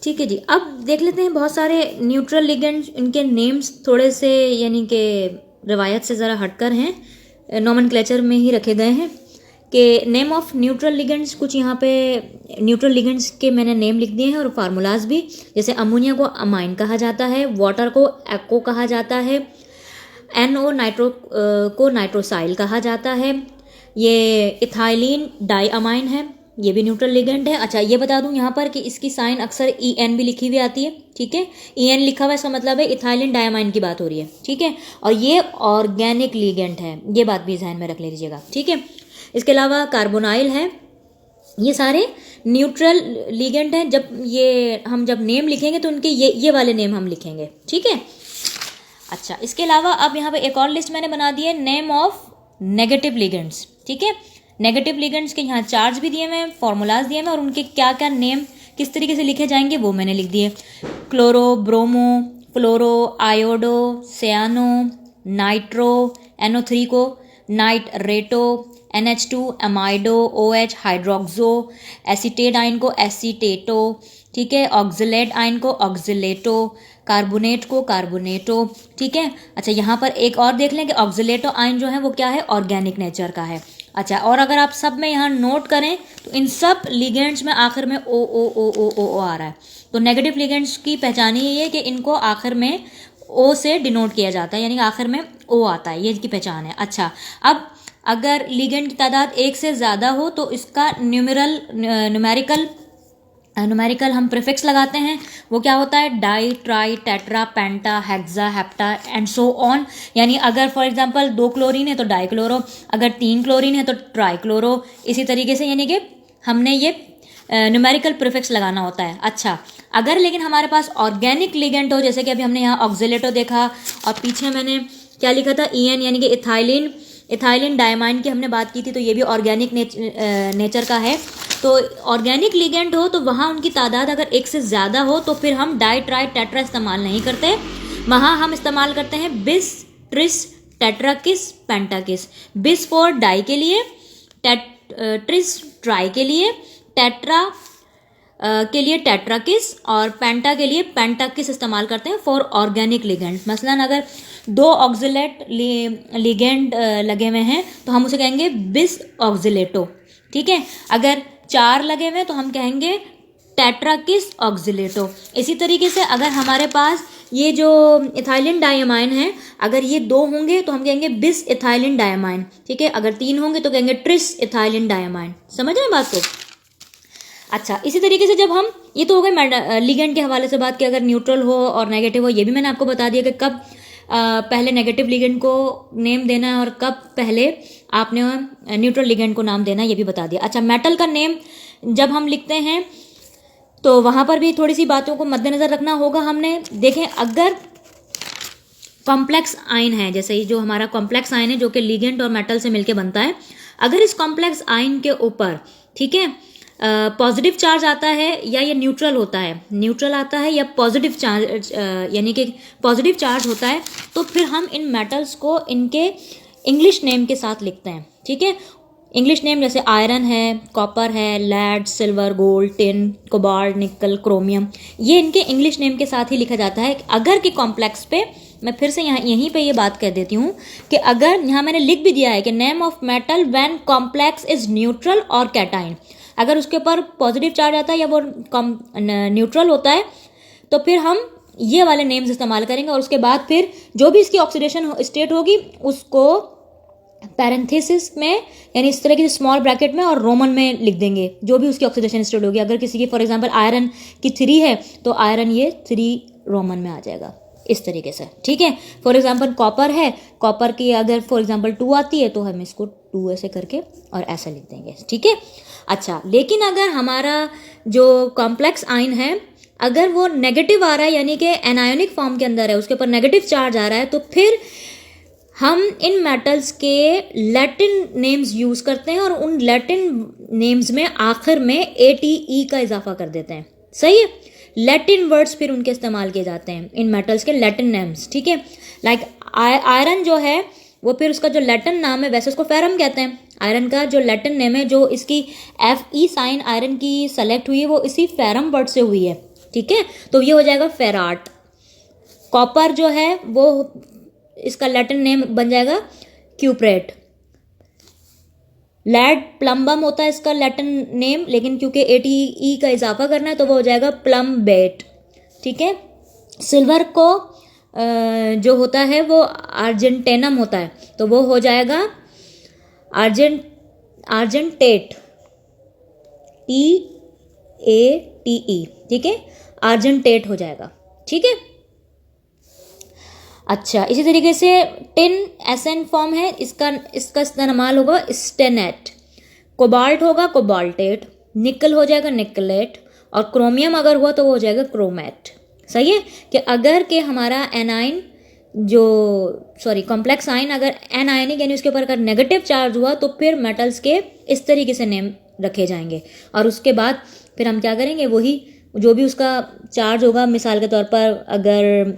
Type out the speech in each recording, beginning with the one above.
ठीक है जी, अब देख लेते हैं बहुत सारे न्यूट्रल लिगेंड्स, इनके नेम्स थोड़े से यानी कि रवायत से ज़रा हटकर हैं, नोमेनक्लेचर में ही रखे गए हैं कि नेम ऑफ न्यूट्रल लिगेंड्स। कुछ यहाँ पे न्यूट्रल लिगेंड्स के मैंने नेम लिख दिए हैं और फार्मूलाज भी। जैसे अमोनिया को अमाइन कहा जाता है, वाटर को एक्को कहा जाता है, NO नाइट्रो को नाइट्रोसाइल कहा जाता है, ये इथाइलिन डाईअमाइन है, ये भी न्यूट्रल लिगेंड है। अच्छा ये बता दूं यहाँ पर कि इसकी साइन अक्सर EN भी लिखी हुई आती है, ठीक है। EN लिखा हुआ है, इसका मतलब है इथाइलिन डाईअमाइन की बात हो रही है, ठीक है। और ये ऑर्गेनिक लिगेंड है, ये बात भी ध्यान में रख लीजिएगा, ठीक है। इसके अलावा कार्बोनाइल है, ये सारे न्यूट्रल लिगेंड हैं। जब जब नेम लिखेंगे तो उनके ये वाले नेम हम लिखेंगे, ठीक है। अच्छा इसके अलावा अब यहाँ पे एक और लिस्ट मैंने बना दी है, नेम ऑफ नेगेटिव लिगेंड्स, ठीक है। नेगेटिव लिगेंड्स के यहाँ चार्ज भी दिए हुए हैं, फॉर्मूलाज दिए हुए हैं, और उनके क्या क्या नेम किस तरीके से लिखे जाएंगे वो मैंने लिख दिए। क्लोरो, ब्रोमो, फ्लोरो, आयोडो, सियानो, नाइट्रो, NO3 को नाइट्रेटो, NH2, amido, OH, hydroxo, acetate ion को एसीटेटो, ठीक है। ऑक्जिलेट आयन को ऑक्जिलेटो, कार्बोनेट को कार्बोनेटो, ठीक है। अच्छा यहाँ पर एक और देख लें कि ऑक्जिलेटो आयन जो है वो क्या है, ऑर्गेनिक नेचर का है। अच्छा और अगर आप सब में यहाँ नोट करें तो इन सब लिगेंड्स में आखिर में ओ आ रहा है। तो नेगेटिव लिगेंड्स की पहचान ही है कि इनको आखिर में O से डिनोट किया जाता है, यानी कि आखिर में O आता है, ये इसकी पहचान है। अच्छा अब अगर लिगेंड की तादाद एक से ज़्यादा हो तो इसका न्यूमेरिकल हम प्रीफिक्स लगाते हैं, वो क्या होता है, di, tri, tetra, penta, hexa, hepta and so on. यानी अगर फॉर एग्जांपल 2 क्लोरीन है तो डाइक्लोरो, अगर 3 क्लोरीन है तो ट्राइक्लोरो, इसी तरीके से यानी कि हमने ये न्यूमेरिकल प्रीफिक्स लगाना होता है। अच्छा अगर लेकिन हमारे पास ऑर्गेनिक लिगेंड हो, जैसे कि अभी हमने यहाँ ऑक्जिलेटो देखा और पीछे मैंने क्या लिखा था, EN यानी कि इथाइलिन डायमाइन की हमने बात की थी, तो ये भी ऑर्गेनिक नेचर का है। तो ऑर्गेनिक लिगेंड हो तो वहाँ उनकी तादाद अगर एक से ज़्यादा हो तो फिर हम डाई, ट्राई, टेट्रा इस्तेमाल नहीं करते, वहाँ हम इस्तेमाल करते हैं बिस, ट्रिस, टेट्राकिस, पेंटाकिस। बिस फॉर डाई के लिए, ट्रिस ट्राई के लिए, टेट्रा के लिए टेट्राकिस और पेंटा के लिए पेंटाकिस इस्तेमाल करते हैं फॉर ऑर्गेनिक लिगेंड। मसलन अगर 2 ऑक्जिलेट लिगेंड लगे हुए हैं तो हम उसे कहेंगे बिस ऑक्जिलेटो, ठीक है। अगर 4 लगे हुए हैं तो हम कहेंगे टेट्राकिस ऑक्जिलेटो। इसी तरीके से अगर हमारे पास ये जो इथाइलिन डायमाइन है, अगर ये 2 होंगे तो हम कहेंगे बिस इथाइलिन डायमाइन, ठीक है। अगर 3 होंगे तो कहेंगे ट्रिस इथाइलिन डायमाइन। समझ रहे हैं बात को? अच्छा इसी तरीके से जब हम, ये तो हो गए लिगेंड के हवाले से बात कि अगर न्यूट्रल हो और नेगेटिव हो, ये भी मैंने आपको बता दिया कि कब पहले नेगेटिव लिगेंड को नेम देना है और कब पहले आपने न्यूट्रल लिगेंड को नाम देना है, ये भी बता दिया। अच्छा मेटल का नेम जब हम लिखते हैं तो वहाँ पर भी थोड़ी सी बातों को मद्देनज़र रखना होगा हमने। देखें अगर कॉम्प्लेक्स आयन है, जैसे ये जो हमारा कॉम्प्लेक्स आयन है जो कि लिगेंड और मेटल से मिलके बनता है, अगर इस कॉम्प्लेक्स आयन के ऊपर, ठीक है, पॉजिटिव चार्ज आता है या ये न्यूट्रल होता है, न्यूट्रल आता है या पॉजिटिव चार्ज यानी कि पॉजिटिव चार्ज होता है, तो फिर हम इन मेटल्स को इनके इंग्लिश नेम के साथ लिखते हैं, ठीक है। इंग्लिश नेम जैसे आयरन है, कॉपर है, lead, silver, gold, tin, cobalt, nickel, chromium, ये इनके इंग्लिश नेम के साथ ही लिखा जाता है। अगर कि कॉम्प्लेक्स पे, मैं फिर से यहीं पे ये बात कह देती हूँ कि अगर यहाँ मैंने लिख भी दिया है कि name of metal when complex is neutral और कैटाइन, अगर उसके ऊपर पॉजिटिव चार्ज आता है या वो न्यूट्रल होता है तो फिर हम ये वाले नेम्स इस्तेमाल करेंगे, और उसके बाद फिर जो भी इसकी ऑक्सीडेशन स्टेट होगी उसको पैरेंथेसिस में यानी इस तरह की स्मॉल ब्रैकेट में और रोमन में लिख देंगे जो भी उसकी ऑक्सीडेशन स्टेट होगी। अगर किसी की फॉर एग्जांपल आयरन की 3 है तो आयरन ये 3 रोमन में आ जाएगा, इस तरीके से, ठीक है। फॉर एग्जांपल कॉपर है, कॉपर की अगर फॉर एग्जांपल 2 आती है तो हम इसको 2 ऐसे करके और ऐसा लिख देंगे, ठीक है। अच्छा लेकिन अगर हमारा जो कॉम्प्लेक्स आयन है अगर वो नेगेटिव आ रहा है यानी कि एनायोनिक फॉर्म के अंदर है, उसके ऊपर नेगेटिव चार्ज आ रहा है, तो फिर हम इन मेटल्स के लैटिन नेम्स यूज़ करते हैं और उन लैटिन नेम्स में आखिर में ATE का इजाफा कर देते हैं, सही है। लैटिन वर्ड्स फिर उनके इस्तेमाल किए जाते हैं इन मेटल्स के लैटिन नेम्स, ठीक है। लाइक आयरन जो है वो फिर उसका जो लैटिन नाम है वैसे उसको फेरम कहते हैं। आयरन का जो लैटिन नेम है, जो इसकी FE साइन आयरन की सेलेक्ट हुई है वो इसी फेरम वर्ड से हुई है, ठीक है, तो ये हो जाएगा फेराट। कॉपर जो है वो इसका लैटिन नेम बन जाएगा क्यूप्रेट। लेड प्लम्बम होता है इसका लैटिन नेम, लेकिन क्योंकि ATE का इजाफा करना है तो वो हो जाएगा प्लम्बेट। ठीक है, सिल्वर को जो होता है वो आर्जेंटेनम होता है, तो वो हो जाएगा आर्जेंटेट, TATE। ठीक है, आर्जेंटेट हो जाएगा। ठीक है, अच्छा इसी तरीके से टिन SN फॉर्म है, इसका इस्तेमाल होगा स्टेनेट। कोबाल्ट होगा कोबाल्टेट, निकल हो जाएगा निकलेट, और क्रोमियम अगर हुआ तो वो हो जाएगा क्रोमेट। सही है कि अगर के हमारा एनाइन कॉम्प्लेक्स आइन अगर एनायनिक यानी उसके ऊपर अगर नेगेटिव चार्ज हुआ तो फिर मेटल्स के इस तरीके से नेम रखे जाएंगे, और उसके बाद फिर हम क्या करेंगे, वही जो भी उसका चार्ज होगा, मिसाल के तौर पर अगर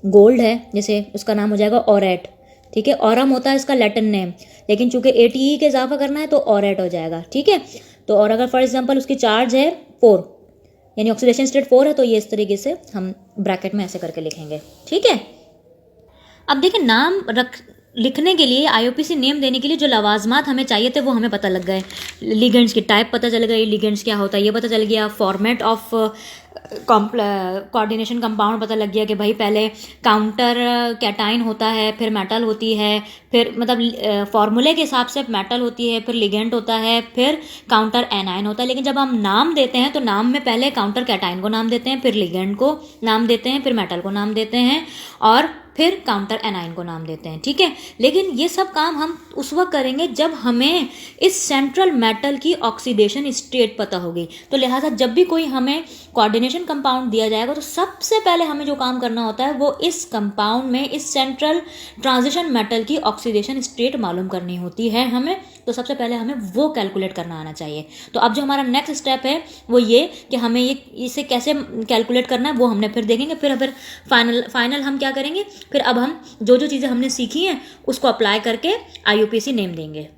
गोल्ड है जैसे उसका नाम हो जाएगा ऑरेट। ठीक है, ऑरम होता है इसका लैटिन नेम, लेकिन चूंकि ATE के इजाफा करना है तो ऑरेट हो जाएगा। ठीक है, तो और अगर फॉर एग्जांपल उसकी चार्ज है 4 यानी ऑक्सीडेशन स्टेट 4 है, तो ये इस तरीके से हम ब्रैकेट में ऐसे करके लिखेंगे। ठीक है, अब देखिए नाम लिखने के लिए IUPAC नेम देने के लिए जो लवाजमात हमें चाहिए थे वो हमें पता लग गए। लिगेंड्स की टाइप पता चल गई, लिगेंड्स क्या होता है ये पता चल गया, फॉर्मेट ऑफ कोऑर्डिनेशन कंपाउंड पता लग गया कि भाई पहले काउंटर कैटाइन होता है, फिर मेटल होती है, फिर मतलब फॉर्मूले के हिसाब से मेटल होती है, फिर लिगेंड होता है, फिर काउंटर एनाइन होता है। लेकिन जब हम नाम देते हैं तो नाम में पहले काउंटर कैटाइन को नाम देते हैं, फिर लिगेंड को नाम देते हैं, फिर मेटल को नाम देते हैं, और फिर काउंटर एनाइन को नाम देते हैं। ठीक है, लेकिन ये सब काम हम उस वक्त करेंगे जब हमें इस सेंट्रल मेटल की ऑक्सीडेशन स्टेट पता होगी। तो लिहाजा जब भी कोई हमें कोऑर्डिनेशन कंपाउंड दिया जाएगा तो सबसे पहले हमें जो काम करना होता है वो इस कंपाउंड में इस सेंट्रल ट्रांजिशन मेटल की ऑक्सीडेशन स्टेट मालूम करनी होती है हमें। तो सबसे पहले हमें वो कैलकुलेट करना आना चाहिए। तो अब जो हमारा नेक्स्ट स्टेप है वो ये कि हमें ये इसे कैसे कैलकुलेट करना है वो हमने फिर देखेंगे। फिर फाइनल हम क्या करेंगे, फिर अब हम जो जो चीज़ें हमने सीखी हैं उसको अप्लाई करके IUPAC नेम देंगे।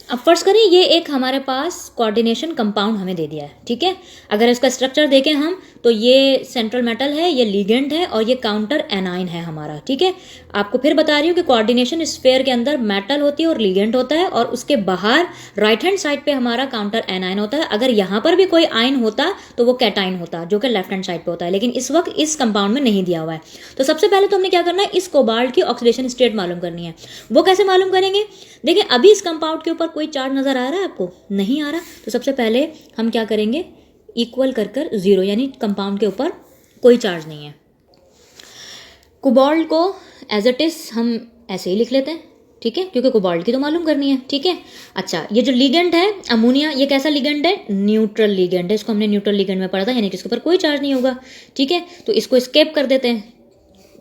अब फर्स्ट करें, ये एक हमारे पास कोऑर्डिनेशन कंपाउंड हमें दे दिया है। ठीक है, अगर इसका स्ट्रक्चर देखें हम तो ये सेंट्रल मेटल है, ये लिगेंड है, और ये काउंटर एनाइन है हमारा। ठीक है, आपको फिर बता रही हूँ कि कोऑर्डिनेशन स्फीयर के अंदर मेटल होती है और लिगेंड होता है, और उसके बाहर राइट हैंड साइड पे हमारा काउंटर एनाइन होता है। अगर यहाँ पर भी कोई आइन होता तो वो कैटाइन होता, जो कि लेफ्ट हैंड साइड पे होता है, लेकिन इस वक्त इस कंपाउंड में नहीं दिया हुआ है। तो सबसे पहले तो हमने क्या करना है, इस कोबाल्ट की ऑक्सीडेशन स्टेट मालूम करनी है। वो कैसे मालूम करेंगे, देखिए अभी इस कंपाउंड के ऊपर कोई चार्ज नजर आ रहा है आपको, नहीं आ रहा, तो सबसे पहले हम क्या करेंगे, इक्वल कर 0 यानी कंपाउंड के ऊपर कोई चार्ज नहीं है। कोबाल्ट को एज इट इज हम ऐसे ही लिख लेते हैं। ठीक है, क्योंकि कोबाल्ट की तो मालूम करनी है। ठीक है, अच्छा ये जो लिगेंड है अमोनिया, ये कैसा लिगेंड है, न्यूट्रल लिगेंड है। इसको हमने न्यूट्रल लिगेंड में पढ़ा था, यानी कि इसके ऊपर कोई चार्ज नहीं होगा। ठीक है, तो इसको स्केप कर देते हैं,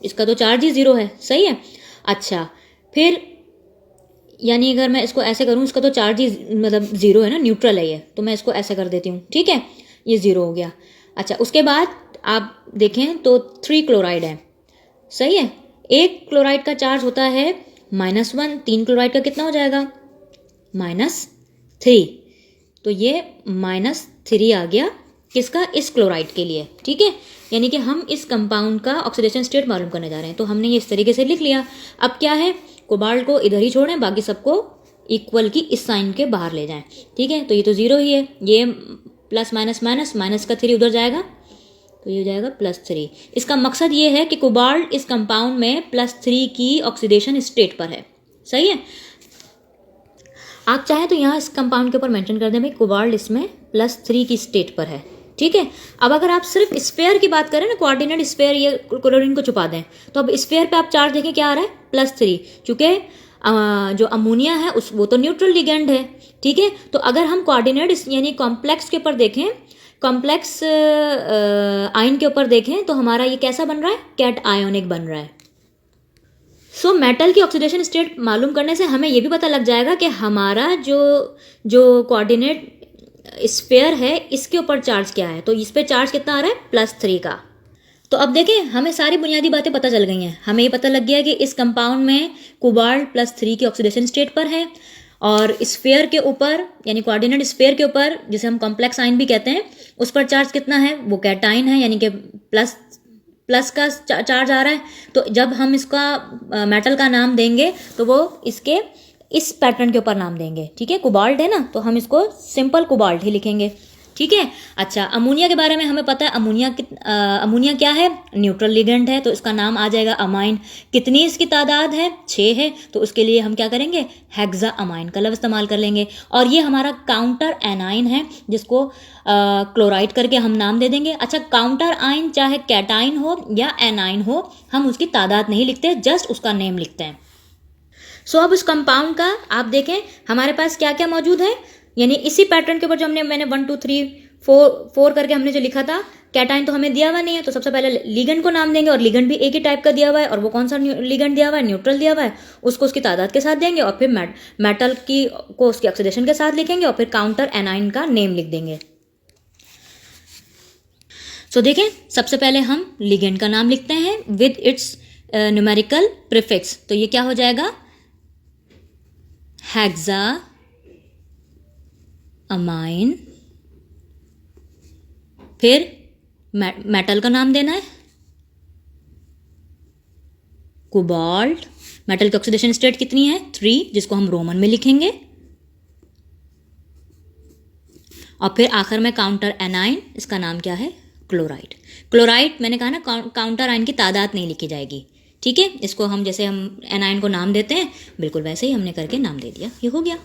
इसका तो चार्ज ही 0 है। सही है, अच्छा फिर यानी अगर मैं इसको ऐसे करूँ, इसका तो चार्ज ही मतलब 0 है ना, न्यूट्रल है ये, तो मैं इसको ऐसे कर देती हूँ। ठीक है, ये 0 हो गया। अच्छा उसके बाद आप देखें तो 3 क्लोराइड है। सही है, एक क्लोराइड का चार्ज होता है -1, 3 क्लोराइड का कितना हो जाएगा, -3। तो ये -3 आ गया किसका, इस क्लोराइड के लिए। ठीक है, यानी कि हम इस कंपाउंड का ऑक्सीडेशन स्टेट मालूम करने जा रहे हैं। तो हमने ये इस तरीके से लिख लिया। अब क्या है, कोबाल्ट को इधर ही छोड़ें, बाकी सबको इक्वल की इस साइन के बाहर ले जाएं। ठीक है, तो ये तो 0 ही है, ये प्लस माइनस माइनस माइनस का 3 उधर जाएगा, तो ये हो जाएगा +3। इसका मकसद ये है कि कोबाल्ट इस कंपाउंड में +3 की ऑक्सीडेशन स्टेट पर है। सही है, आप चाहें तो यहाँ इस कंपाउंड के ऊपर मेंशन कर दें भाई कोबाल्ट इसमें +3 की स्टेट पर है। ठीक है, अब अगर आप सिर्फ स्फीयर की बात करें ना, कोऑर्डिनेट स्फीयर, ये क्लोरीन को छुपा दें, तो अब स्फीयर पे आप चार्ज देखें क्या आ रहा है, +3, चूंकि जो अमोनिया है वो तो न्यूट्रल लिगेंड है। ठीक है, तो अगर हम कोऑर्डिनेट यानी कॉम्प्लेक्स के ऊपर देखें, कॉम्प्लेक्स आयन के ऊपर देखें, तो हमारा ये कैसा बन रहा है, कैट आयोनिक बन रहा है। सो मेटल की ऑक्सीडेशन स्टेट मालूम करने से हमें ये भी पता लग जाएगा कि हमारा जो कोऑर्डिनेट स्फीयर है इसके ऊपर चार्ज क्या है। तो इस पे चार्ज कितना आ रहा है, +3 का। तो अब देखें, हमें सारी बुनियादी बातें पता चल गई हैं। हमें ये पता लग गया कि इस कंपाउंड में कोबाल्ट +3 की ऑक्सीडेशन स्टेट पर है, और स्फीयर के ऊपर यानी कोऑर्डिनेट स्फीयर के ऊपर जिसे हम कॉम्प्लेक्स आयन भी कहते हैं, उस पर चार्ज कितना है, वो कैटाइन है, यानी कि प्लस का चार्ज आ रहा है। तो जब हम इसका मेटल का नाम देंगे तो वो इसके इस पैटर्न के ऊपर नाम देंगे, ठीक है। कोबाल्ट है ना, तो हम इसको सिंपल कोबाल्ट ही लिखेंगे, ठीक है। अच्छा, अमोनिया के बारे में हमें पता है, अमोनिया क्या है, न्यूट्रल लिगेंड है, तो इसका नाम आ जाएगा अमाइन। कितनी इसकी तादाद है, 6 है, तो उसके लिए हम क्या करेंगे, हेक्सा अमाइन का लफ्ज़ इस्तेमाल कर लेंगे। और ये हमारा काउंटर एनाइन है, जिसको क्लोराइड करके हम नाम दे देंगे। अच्छा, काउंटर आइन चाहे कैटाइन हो या एनाइन हो, हम उसकी तादाद नहीं लिखते, जस्ट उसका नेम लिखते हैं। सो अब उस कंपाउंड का आप देखें हमारे पास क्या क्या मौजूद है, यानी इसी पैटर्न के ऊपर जो मैंने 1 2 3 4 करके हमने जो लिखा था, कैटाइन तो हमें दिया हुआ नहीं है, तो सबसे पहले लिगेंड को नाम देंगे, और लिगेंड भी एक ही टाइप का दिया हुआ है, और वो कौन सा लिगेंड दिया हुआ है, न्यूट्रल दिया हुआ है, उसको उसकी तादाद के साथ देंगे, और फिर मेटल की को उसकी ऑक्सीडेशन के साथ लिखेंगे, और फिर काउंटर एनाइन का नेम लिख देंगे। सो देखें, सबसे पहले हम लिगेंड का नाम लिखते हैं विद इट्स न्यूमेरिकल प्रीफिक्स, तो ये क्या हो जाएगा, हेक्सा अमाइन। फिर मेटल का नाम देना है कोबाल्ट, मेटल की ऑक्सीडेशन स्टेट कितनी है, 3, जिसको हम रोमन में लिखेंगे। और फिर आखिर में काउंटर एनाइन, इसका नाम क्या है, क्लोराइड। क्लोराइड मैंने कहा ना, काउंटर आयन की तादाद नहीं लिखी जाएगी, ठीक है। इसको हम जैसे हम एनाइन को नाम देते हैं, बिल्कुल वैसे ही हमने करके नाम दे दिया, ये हो गया।